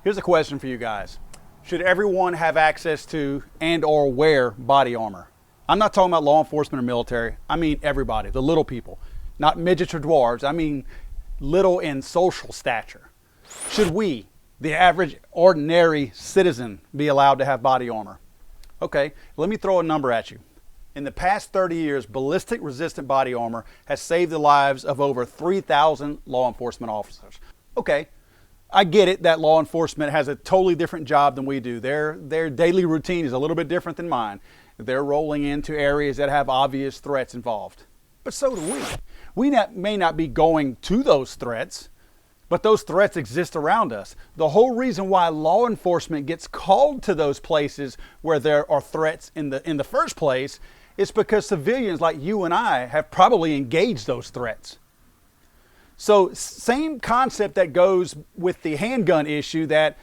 Here's a question for you guys. Should everyone have access to and or wear body armor? I'm not talking about law enforcement or military. I mean everybody, the little people. Not midgets or dwarves. I mean little in social stature. Should we, the average ordinary citizen, be allowed to have body armor? Okay, let me throw a number at you. In the past 30 years, ballistic resistant body armor has saved the lives of over 3,000 law enforcement officers. Okay, I get it that law enforcement has a totally different job than we do. Their daily routine is a little bit different than mine. They're rolling into areas that have obvious threats involved. But so do we. We may not be going to those threats, but those threats exist around us. The whole reason why law enforcement gets called to those places where there are threats in the first place is because civilians like you and I have probably engaged those threats. So same concept that goes with the handgun issue, that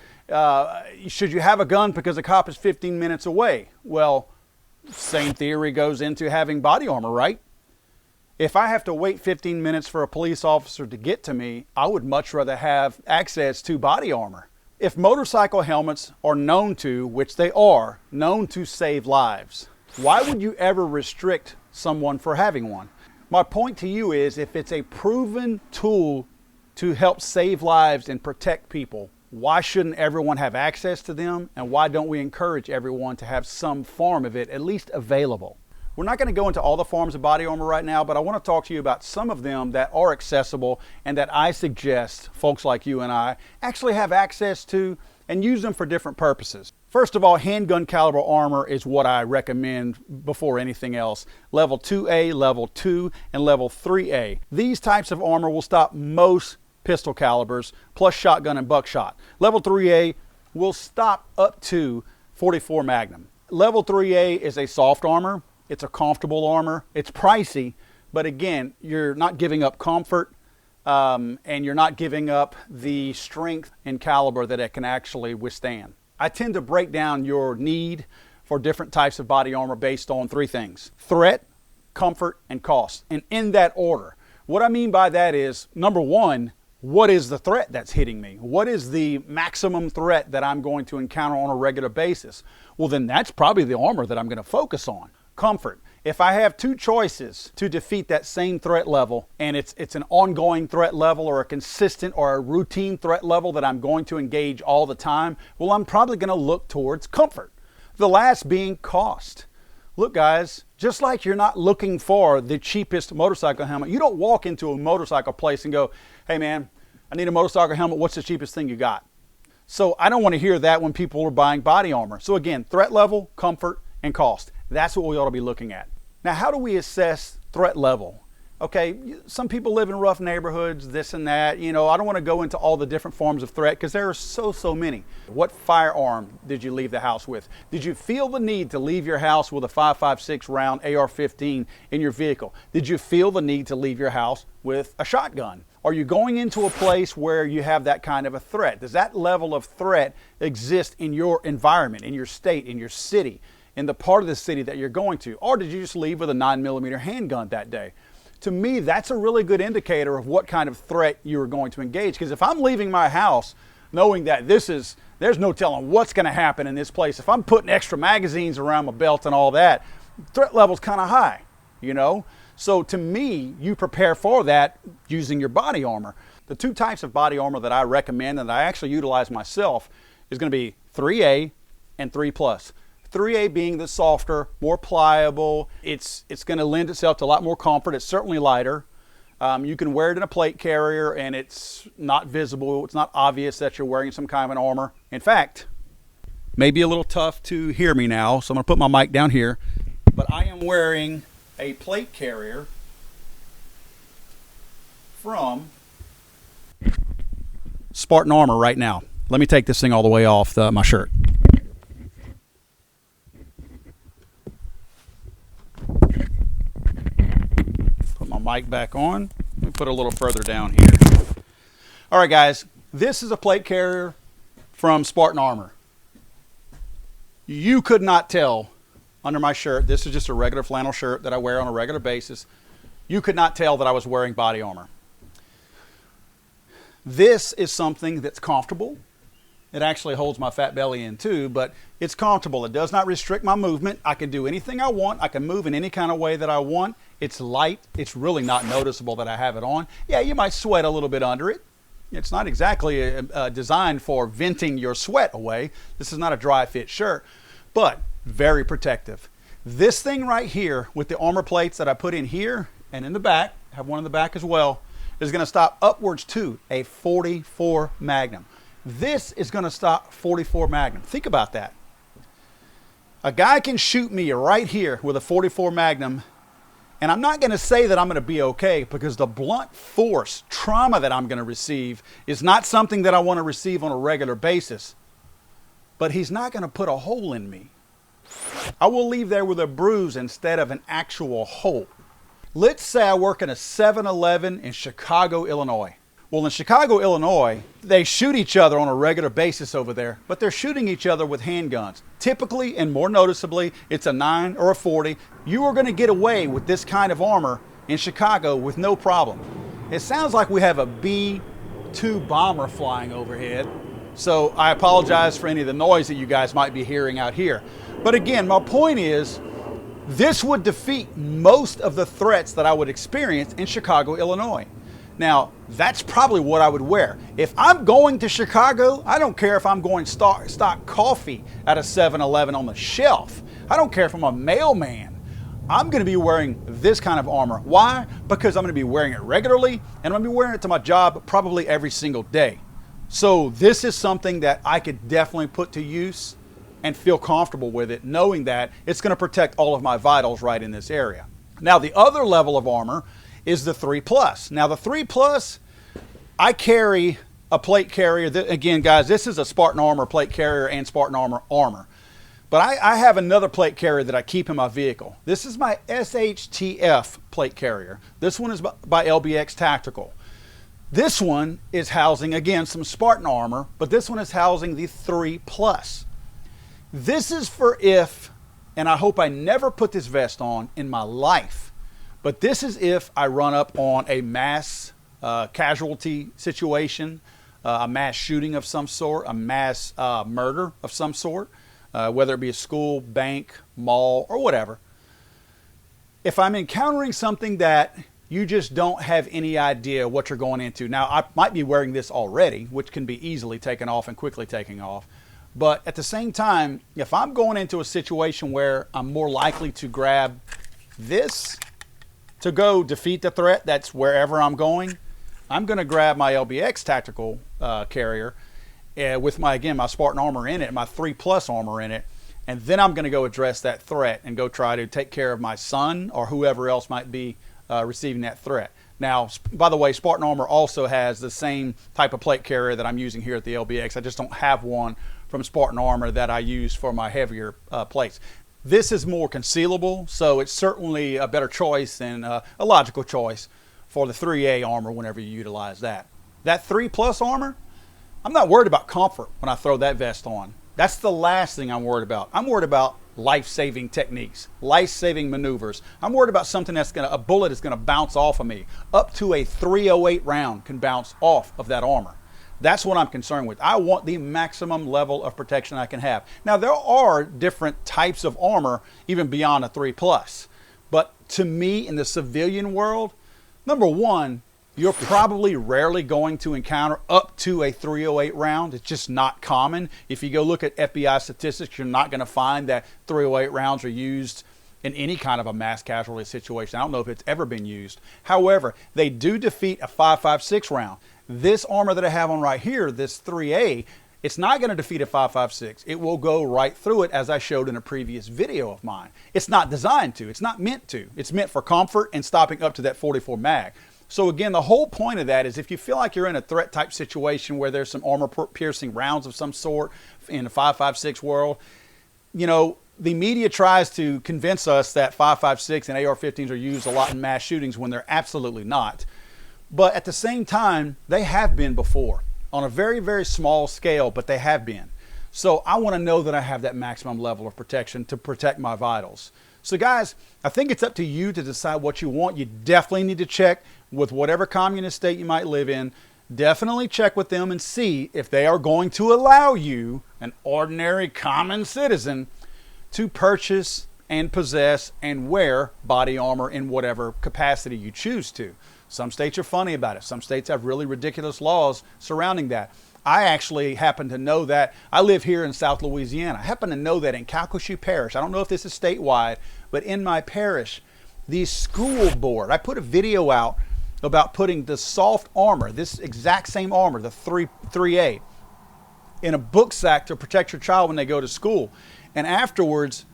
should you have a gun because a cop is 15 minutes away? Well, same theory goes into having body armor, right? If I have to wait 15 minutes for a police officer to get to me, I would much rather have access to body armor. If motorcycle helmets are known to, which they are, known to save lives, why would you ever restrict someone for having one? My point to you is, if it's a proven tool to help save lives and protect people, why shouldn't everyone have access to them? And why don't we encourage everyone to have some form of it at least available? We're not going to go into all the forms of body armor right now, but I want to talk to you about some of them that are accessible and that I suggest folks like you and I actually have access to and use them for different purposes. First of all, handgun caliber armor is what I recommend before anything else. Level 2A, level 2, and level 3A. These types of armor will stop most pistol calibers, plus shotgun and buckshot. Level 3A will stop up to .44 Magnum. Level 3A is a soft armor. It's a comfortable armor. It's pricey, but again, you're not giving up comfort, and you're not giving up the strength and caliber that it can actually withstand. I tend to break down your need for different types of body armor based on three things: threat, comfort, and cost, and in that order. What I mean by that is, number one, what is the threat that's hitting me? What is the maximum threat that I'm going to encounter on a regular basis? Well, then that's probably the armor that I'm going to focus on. Comfort. If I have two choices to defeat that same threat level, and it's an ongoing threat level or a consistent or a routine threat level that I'm going to engage all the time, well, I'm probably going to look towards comfort. The last being cost. Look, guys, just like you're not looking for the cheapest motorcycle helmet, you don't walk into a motorcycle place and go, hey man, I need a motorcycle helmet, what's the cheapest thing you got? So I don't want to hear that when people are buying body armor. So again, threat level, comfort, and cost. That's what we ought to be looking at. Now, how do we assess threat level? Okay, some people live in rough neighborhoods, this and that. You know, I don't want to go into all the different forms of threat because there are so many. What firearm did you leave the house with? Did you feel the need to leave your house with a 5.56 round AR-15 in your vehicle? Did you feel the need to leave your house with a shotgun? Are you going into a place where you have that kind of a threat? Does that level of threat exist in your environment, in your state, in your city, in the part of the city that you're going to? Or did you just leave with a 9mm handgun that day? To me, that's a really good indicator of what kind of threat you are going to engage. Because if I'm leaving my house knowing that there's no telling what's going to happen in this place, if I'm putting extra magazines around my belt and all that, threat level's kind of high, you know? So to me, you prepare for that using your body armor. The two types of body armor that I recommend and that I actually utilize myself is going to be 3A and 3+. 3A being the softer, more pliable. It's going to lend itself to a lot more comfort. It's certainly lighter. You can wear it in a plate carrier and it's not visible. It's not obvious that you're wearing some kind of an armor. In fact, maybe a little tough to hear me now, so I'm going to put my mic down here. But I am wearing a plate carrier from Spartan Armor right now. Let me take this thing all the way off my shirt. Put my mic back on. Let me put it a little further down here. All right, guys, this is a plate carrier from Spartan Armor. You could not tell under my shirt, this is just a regular flannel shirt that I wear on a regular basis. You could not tell that I was wearing body armor. This is something that's comfortable. It actually holds my fat belly in too, but it's comfortable. It does not restrict my movement. I can do anything I want. I can move in any kind of way that I want. It's light. It's really not noticeable that I have it on. Yeah, you might sweat a little bit under it. It's not exactly designed for venting your sweat away. This is not a dry fit shirt, but very protective. This thing right here with the armor plates that I put in here and in the back, have one in the back as well, is going to stop upwards to a 44 Magnum. This is going to stop 44 Magnum. Think about that. A guy can shoot me right here with a 44 Magnum, and I'm not going to say that I'm going to be okay, because the blunt force trauma that I'm going to receive is not something that I want to receive on a regular basis. But he's not going to put a hole in me. I will leave there with a bruise instead of an actual hole. Let's say I work in a 7-Eleven in Chicago, Illinois. Well, in Chicago, Illinois, they shoot each other on a regular basis over there, but they're shooting each other with handguns. Typically, and more noticeably, it's a 9 or a 40. You are going to get away with this kind of armor in Chicago with no problem. It sounds like we have a B-2 bomber flying overhead, so I apologize for any of the noise that you guys might be hearing out here. But again, my point is, this would defeat most of the threats that I would experience in Chicago, Illinois. Now, that's probably what I would wear. If I'm going to Chicago, I don't care if I'm going stock coffee at a 7-Eleven on the shelf. I don't care if I'm a mailman. I'm going to be wearing this kind of armor. Why? Because I'm going to be wearing it regularly, and I'm going to be wearing it to my job probably every single day. So this is something that I could definitely put to use and feel comfortable with it, knowing that it's going to protect all of my vitals right in this area. Now, the other level of armor is the 3+. Now, the 3+, I carry a plate carrier. Again, guys, this is a Spartan Armor plate carrier and Spartan Armor armor. But I have another plate carrier that I keep in my vehicle. This is my Shtf plate carrier. This one is by LBX Tactical. This one is housing, again, some Spartan Armor, but this one is housing the 3+. This is for if, and I hope I never put this vest on in my life, but this is if I run up on a mass casualty situation, a mass shooting of some sort, a mass murder of some sort, whether it be a school, bank, mall, or whatever. If I'm encountering something that you just don't have any idea what you're going into. Now, I might be wearing this already, which can be easily taken off and quickly taken off. But at the same time, if I'm going into a situation where I'm more likely to grab this to go defeat the threat that's wherever I'm going, I'm going to grab my LBX tactical carrier with my Spartan Armor in it, my 3+ armor in it, and then I'm going to go address that threat and go try to take care of my son or whoever else might be receiving that threat. Now, by the way, Spartan Armor also has the same type of plate carrier that I'm using here at the LBX. I just don't have one from Spartan Armor that I use for my heavier plates. This is more concealable, so it's certainly a better choice and a logical choice for the 3A armor whenever you utilize that. That 3+ armor, I'm not worried about comfort when I throw that vest on. That's the last thing I'm worried about. I'm worried about life-saving techniques, life-saving maneuvers. I'm worried about something a bullet is gonna bounce off of me. Up to a .308 round can bounce off of that armor. That's what I'm concerned with. I want the maximum level of protection I can have. Now, there are different types of armor even beyond a 3+. But to me, in the civilian world, number one, you're probably rarely going to encounter up to a .308 round. It's just not common. If you go look at FBI statistics, you're not going to find that .308 rounds are used in any kind of a mass casualty situation. I don't know if it's ever been used. However, they do defeat a .556 round. This armor that I have on right here, this 3A, it's not going to defeat a .556. It will go right through it, as I showed in a previous video of mine. It's not designed to. It's not meant to. It's meant for comfort and stopping up to that 44 mag. So again, the whole point of that is if you feel like you're in a threat type situation where there's some armor piercing rounds of some sort in the 5.56 world, you know, the media tries to convince us that 5.56 and AR-15s are used a lot in mass shootings when they're absolutely not. But at the same time, they have been before on a very, very small scale, but they have been. So I want to know that I have that maximum level of protection to protect my vitals. So guys, I think it's up to you to decide what you want. You definitely need to check with whatever communist state you might live in. definitely check with them and see if they are going to allow you, an ordinary common citizen, to purchase and possess and wear body armor in whatever capacity you choose to. Some states are funny about it. Some states have really ridiculous laws surrounding that. I actually happen to know that. I live here in South Louisiana. I happen to know that in Calcasieu Parish, I don't know if this is statewide, but in my parish, the school board, I put a video out about putting the soft armor, this exact same armor, the 3A, in a book sack to protect your child when they go to school. And afterwards,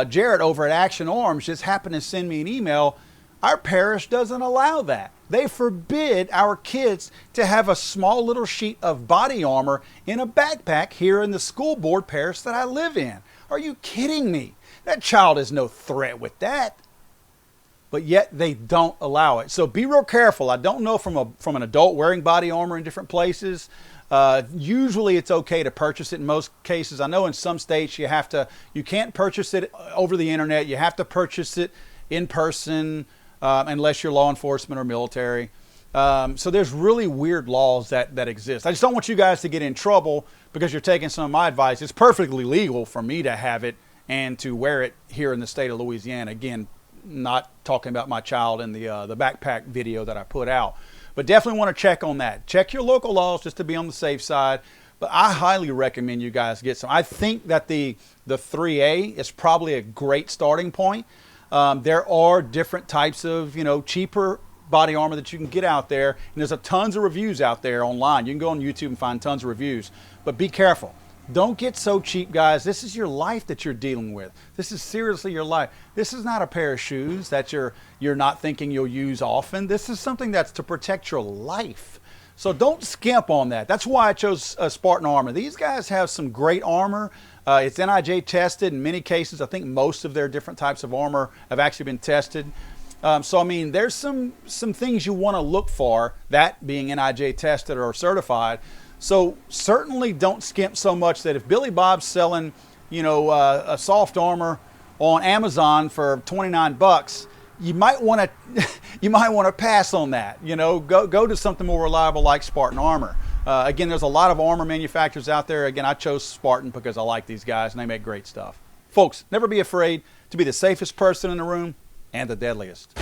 Jarrett over at Action Arms just happened to send me an email. Our parish doesn't allow that. They forbid our kids to have a small little sheet of body armor in a backpack here in the school board parish that I live in. Are you kidding me? That child is no threat with that. But yet they don't allow it. So be real careful. I don't know from an adult wearing body armor in different places. Usually it's okay to purchase it in most cases. I know in some states you can't purchase it over the internet. You have to purchase it in person unless you're law enforcement or military. So there's really weird laws that exist. I just don't want you guys to get in trouble because you're taking some of my advice. It's perfectly legal for me to have it and to wear it here in the state of Louisiana. Again, not talking about my child in the backpack video that I put out. But definitely want to check on that. Check your local laws just to be on the safe side. But I highly recommend you guys get some. I think that the 3A is probably a great starting point. There are different types of, cheaper body armor that you can get out there. And there's tons of reviews out there online. You can go on YouTube and find tons of reviews. But be careful. Don't get so cheap, guys. This is your life that you're dealing with. This is seriously your life. This is not a pair of shoes that you're not thinking you'll use often. This is something that's to protect your life. So don't skimp on that. That's why I chose Spartan Armor. These guys have some great armor. It's NIJ tested in many cases. I think most of their different types of armor have actually been tested. So, I mean, there's some things you want to look for, that being NIJ tested or certified. So certainly don't skimp so much that if Billy Bob's selling, a soft armor on Amazon for $29, you might want to pass on that. Go to something more reliable like Spartan Armor. Again, there's a lot of armor manufacturers out there. Again, I chose Spartan because I like these guys and they make great stuff. Folks, never be afraid to be the safest person in the room and the deadliest.